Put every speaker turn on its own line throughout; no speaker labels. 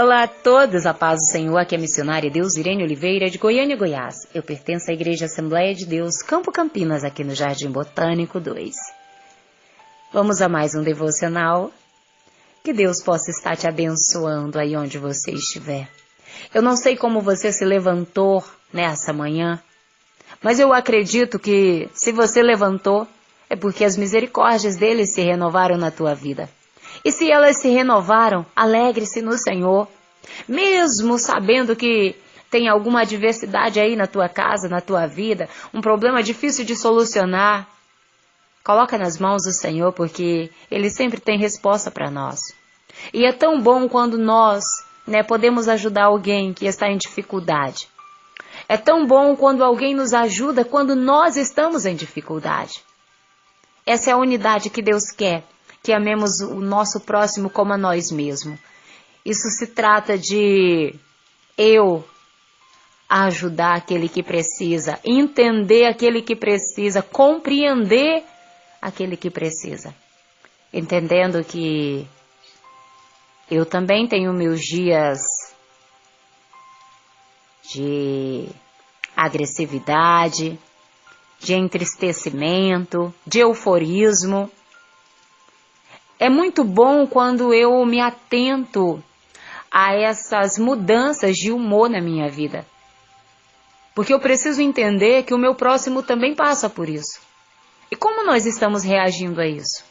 Olá a todos, a paz do Senhor, aqui é a missionária Deus Irene Oliveira, de Goiânia, Goiás. Eu pertenço à Igreja Assembleia de Deus, Campo Campinas, aqui no Jardim Botânico 2. Vamos a mais um devocional. Que Deus possa estar te abençoando aí onde você estiver. Eu não sei como você se levantou nessa manhã, mas eu acredito que se você levantou, é porque as misericórdias dele se renovaram na tua vida. E se elas se renovaram, alegre-se no Senhor, mesmo sabendo que tem alguma adversidade aí na tua casa, na tua vida, um problema difícil de solucionar. Coloca nas mãos do Senhor, porque Ele sempre tem resposta para nós. E é tão bom quando nós, podemos ajudar alguém que está em dificuldade. É tão bom quando alguém nos ajuda quando nós estamos em dificuldade. Essa é a unidade que Deus quer, que amemos o nosso próximo como a nós mesmos. Isso se trata de eu ajudar aquele que precisa, entender aquele que precisa, compreender aquele que precisa. Entendendo que eu também tenho meus dias de agressividade, de entristecimento, de euforismo. É muito bom quando eu me atento a essas mudanças de humor na minha vida. Porque eu preciso entender que o meu próximo também passa por isso. E como nós estamos reagindo a isso?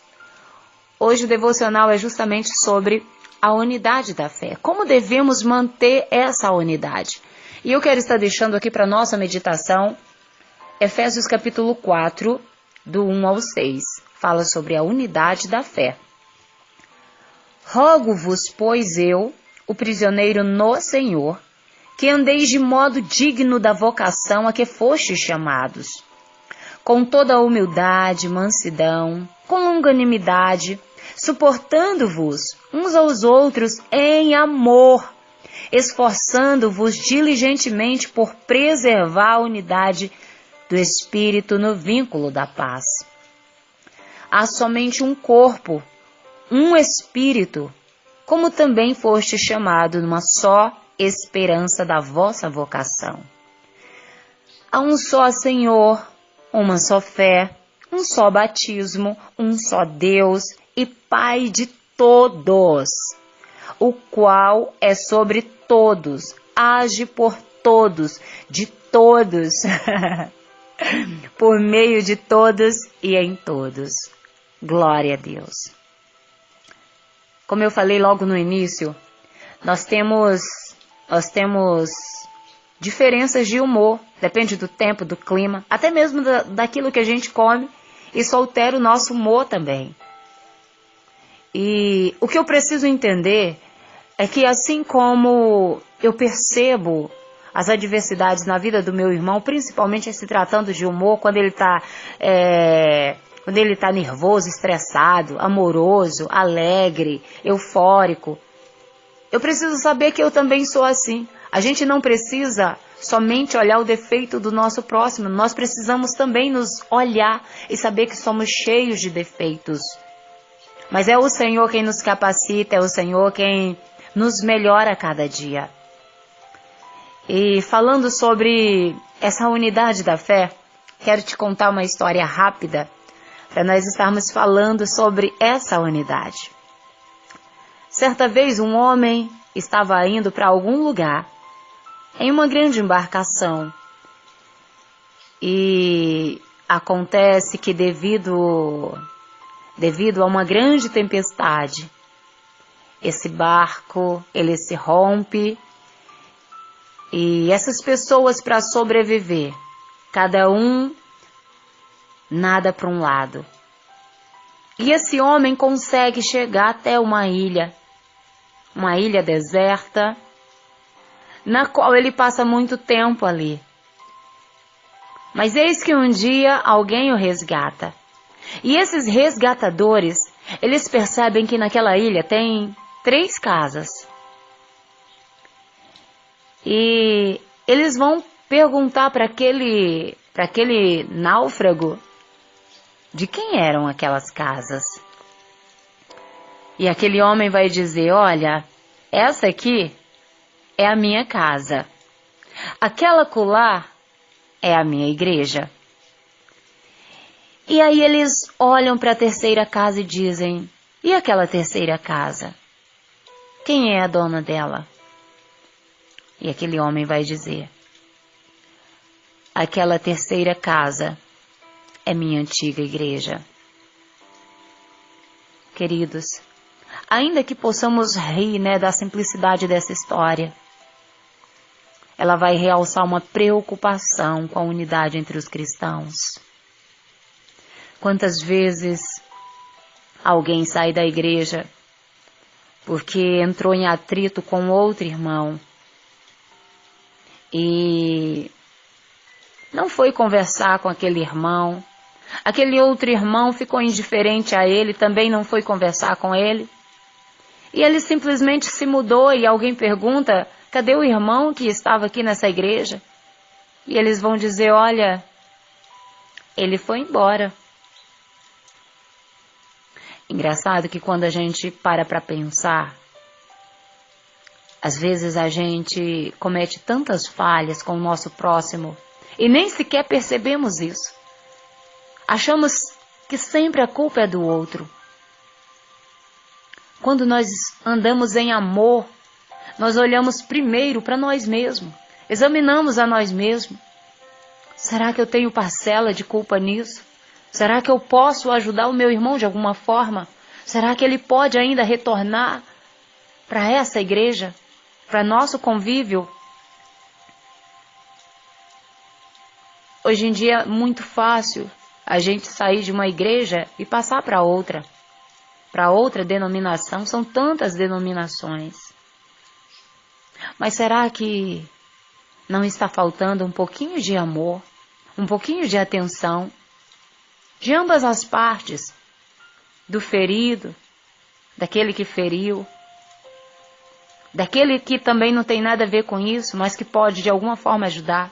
Hoje o devocional é justamente sobre a unidade da fé. Como devemos manter essa unidade? E eu quero estar deixando aqui para nossa meditação Efésios capítulo 4, do 1 ao 6. Fala sobre a unidade da fé. Rogo-vos, pois eu, o prisioneiro no Senhor, que andeis de modo digno da vocação a que fostes chamados, com toda a humildade, mansidão, com longanimidade, suportando-vos uns aos outros em amor, esforçando-vos diligentemente por preservar a unidade do Espírito no vínculo da paz. Há somente um corpo, um Espírito, como também foste chamado numa só esperança da vossa vocação. Há um só Senhor, uma só fé, um só batismo, um só Deus e Pai de todos, o qual é sobre todos, age por todos, de todos, por meio de todos e em todos. Glória a Deus. Como eu falei logo no início, nós temos diferenças de humor, depende do tempo, do clima, até mesmo daquilo que a gente come, isso altera o nosso humor também. E o que eu preciso entender é que assim como eu percebo as adversidades na vida do meu irmão, principalmente se tratando de humor, quando ele está nervoso, estressado, amoroso, alegre, eufórico, eu preciso saber que eu também sou assim. A gente não precisa somente olhar o defeito do nosso próximo, nós precisamos também nos olhar e saber que somos cheios de defeitos. Mas é o Senhor quem nos capacita, é o Senhor quem nos melhora a cada dia. E falando sobre essa unidade da fé, quero te contar uma história rápida para nós estarmos falando sobre essa unidade. Certa vez um homem estava indo para algum lugar em uma grande embarcação e acontece que devido a uma grande tempestade, esse barco ele se rompe e essas pessoas, para sobreviver, cada um nada para um lado. E esse homem consegue chegar até uma ilha deserta, na qual ele passa muito tempo ali. Mas eis que um dia alguém o resgata. E esses resgatadores, eles percebem que naquela ilha tem 3 casas. E eles vão perguntar para aquele náufrago de quem eram aquelas casas. E aquele homem vai dizer: olha, essa aqui é a minha casa. Aquela acolá é a minha igreja. E aí eles olham para a terceira casa e dizem: e aquela terceira casa? Quem é a dona dela? E aquele homem vai dizer: aquela terceira casa é minha antiga igreja. Queridos, ainda que possamos rir, da simplicidade dessa história, ela vai realçar uma preocupação com a unidade entre os cristãos. Quantas vezes alguém sai da igreja porque entrou em atrito com outro irmão e não foi conversar com aquele irmão, aquele outro irmão ficou indiferente a ele, também não foi conversar com ele, e ele simplesmente se mudou e alguém pergunta: cadê o irmão que estava aqui nessa igreja? E eles vão dizer: olha, ele foi embora. Engraçado que quando a gente para pensar, às vezes a gente comete tantas falhas com o nosso próximo e nem sequer percebemos isso. Achamos que sempre a culpa é do outro. Quando nós andamos em amor, nós olhamos primeiro para nós mesmos, examinamos a nós mesmos. Será que eu tenho parcela de culpa nisso? Será que eu posso ajudar o meu irmão de alguma forma? Será que ele pode ainda retornar para essa igreja, para nosso convívio? Hoje em dia é muito fácil a gente sair de uma igreja e passar para outra denominação. São tantas denominações. Mas será que não está faltando um pouquinho de amor, um pouquinho de atenção de ambas as partes, do ferido, daquele que feriu, daquele que também não tem nada a ver com isso, mas que pode de alguma forma ajudar?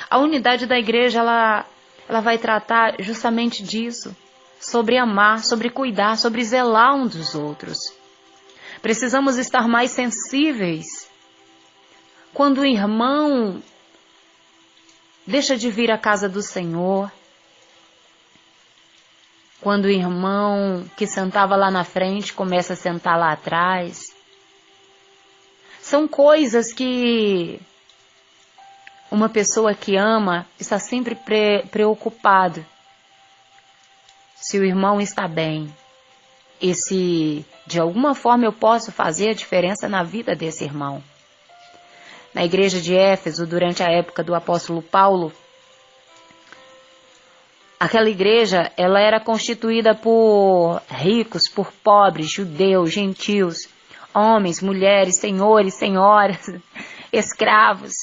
A unidade da igreja, ela vai tratar justamente disso, sobre amar, sobre cuidar, sobre zelar um dos outros. Precisamos estar mais sensíveis quando o irmão deixa de vir à casa do Senhor, quando o irmão que sentava lá na frente começa a sentar lá atrás. São coisas que uma pessoa que ama está sempre preocupado se o irmão está bem e se de alguma forma eu posso fazer a diferença na vida desse irmão. Na igreja de Éfeso, durante a época do apóstolo Paulo, aquela igreja, ela era constituída por ricos, por pobres, judeus, gentios, homens, mulheres, senhores, senhoras, escravos.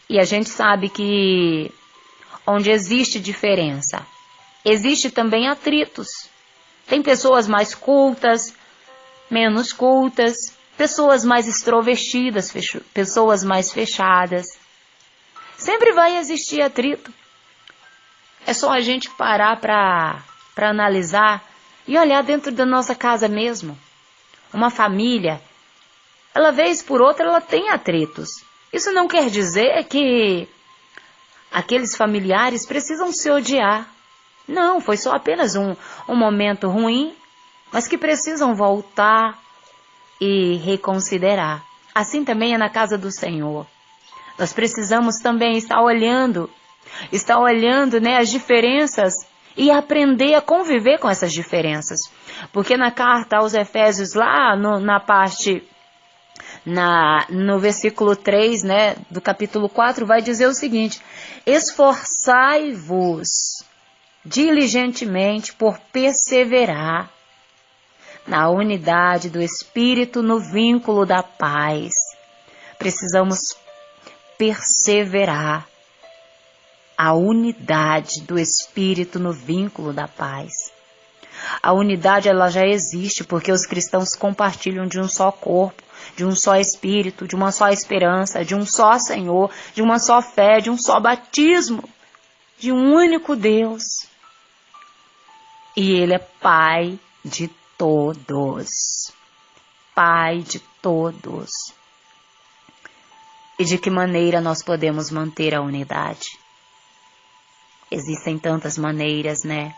E a gente sabe que onde existe diferença, existe também atritos. Tem pessoas mais cultas, menos cultas, pessoas mais extrovertidas, pessoas mais fechadas. Sempre vai existir atrito. É só a gente parar para analisar e olhar dentro da nossa casa mesmo. Uma família, ela vez por outra, ela tem atritos. Isso não quer dizer que aqueles familiares precisam se odiar. Não, foi só apenas um momento ruim, mas que precisam voltar e reconsiderar. Assim também é na casa do Senhor. Nós precisamos também estar olhando as diferenças e aprender a conviver com essas diferenças. Porque na carta aos Efésios, lá no versículo 3, do capítulo 4, vai dizer o seguinte: esforçai-vos diligentemente por perseverar na unidade do Espírito, no vínculo da paz. Precisamos perseverar a unidade do Espírito no vínculo da paz. A unidade, ela já existe porque os cristãos compartilham de um só corpo, de um só Espírito, de uma só esperança, de um só Senhor, de uma só fé, de um só batismo, de um único Deus. E Ele é Pai de todos. Pai de todos. E de que maneira nós podemos manter a unidade? Existem tantas maneiras, né?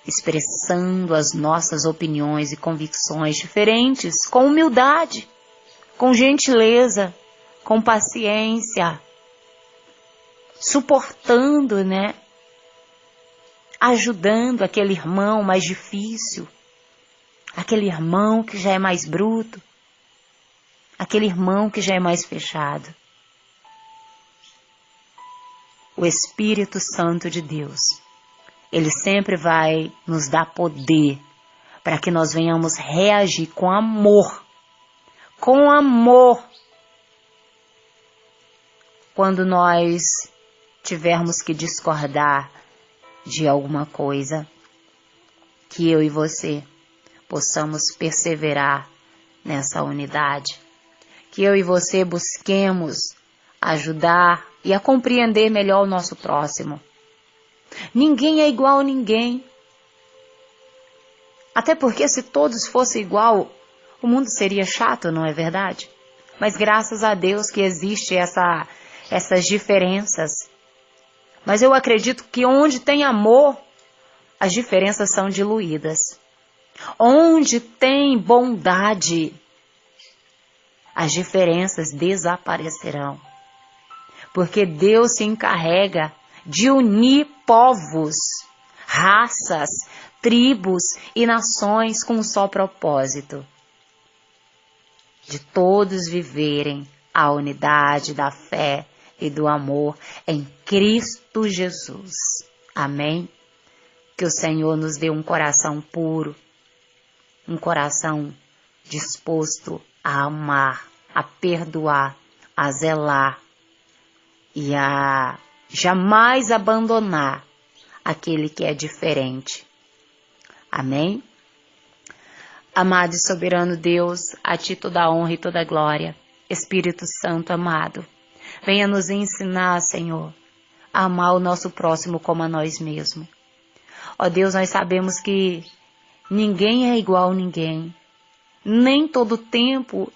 Expressando as nossas opiniões e convicções diferentes, com humildade, com gentileza, com paciência, suportando, né? Ajudando aquele irmão mais difícil, aquele irmão que já é mais bruto, aquele irmão que já é mais fechado. O Espírito Santo de Deus, Ele sempre vai nos dar poder para que nós venhamos reagir com amor. Com amor. Quando nós tivermos que discordar de alguma coisa, que eu e você possamos perseverar nessa unidade. Que eu e você busquemos ajudar e a compreender melhor o nosso próximo. Ninguém é igual a ninguém. Até porque se todos fossem igual, o mundo seria chato, não é verdade? Mas graças a Deus que existe essas diferenças. Mas eu acredito que onde tem amor, as diferenças são diluídas. Onde tem bondade, as diferenças desaparecerão. Porque Deus se encarrega de unir povos, raças, tribos e nações com um só propósito: de todos viverem a unidade da fé e do amor em Cristo Jesus. Amém? Que o Senhor nos dê um coração puro, um coração disposto a amar, a perdoar, a zelar e a jamais abandonar aquele que é diferente. Amém? Amado e soberano Deus, a Ti toda a honra e toda a glória. Espírito Santo amado, venha nos ensinar, Senhor, a amar o nosso próximo como a nós mesmos. Ó Deus, nós sabemos que ninguém é igual a ninguém. Nem todo tempo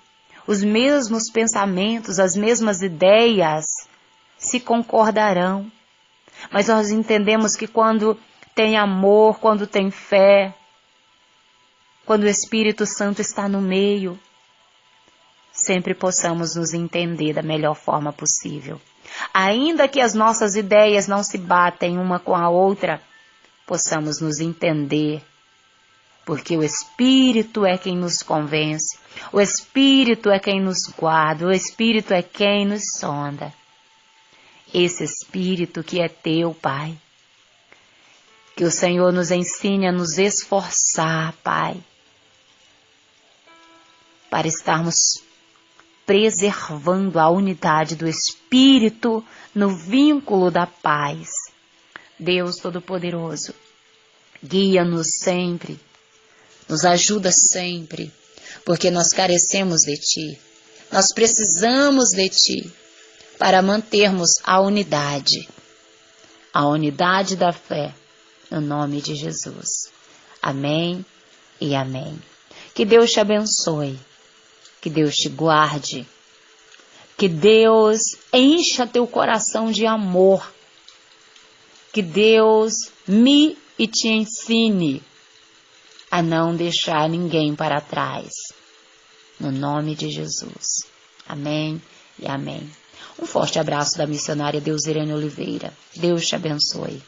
os mesmos pensamentos, as mesmas ideias se concordarão. Mas nós entendemos que quando tem amor, quando tem fé, quando o Espírito Santo está no meio, sempre possamos nos entender da melhor forma possível. Ainda que as nossas ideias não se batem uma com a outra, possamos nos entender, porque o Espírito é quem nos convence, o Espírito é quem nos guarda, o Espírito é quem nos sonda. Esse Espírito que é Teu, Pai. Que o Senhor nos ensine a nos esforçar, Pai, para estarmos preservando a unidade do Espírito no vínculo da paz. Deus Todo-Poderoso, guia-nos sempre, nos ajuda sempre, porque nós carecemos de Ti, nós precisamos de Ti para mantermos a unidade da fé, no nome de Jesus. Amém e amém. Que Deus te abençoe, que Deus te guarde, que Deus encha teu coração de amor, que Deus me e te ensine a não deixar ninguém para trás, no nome de Jesus. Amém e amém. Um forte abraço da missionária Deusirene Oliveira. Deus te abençoe.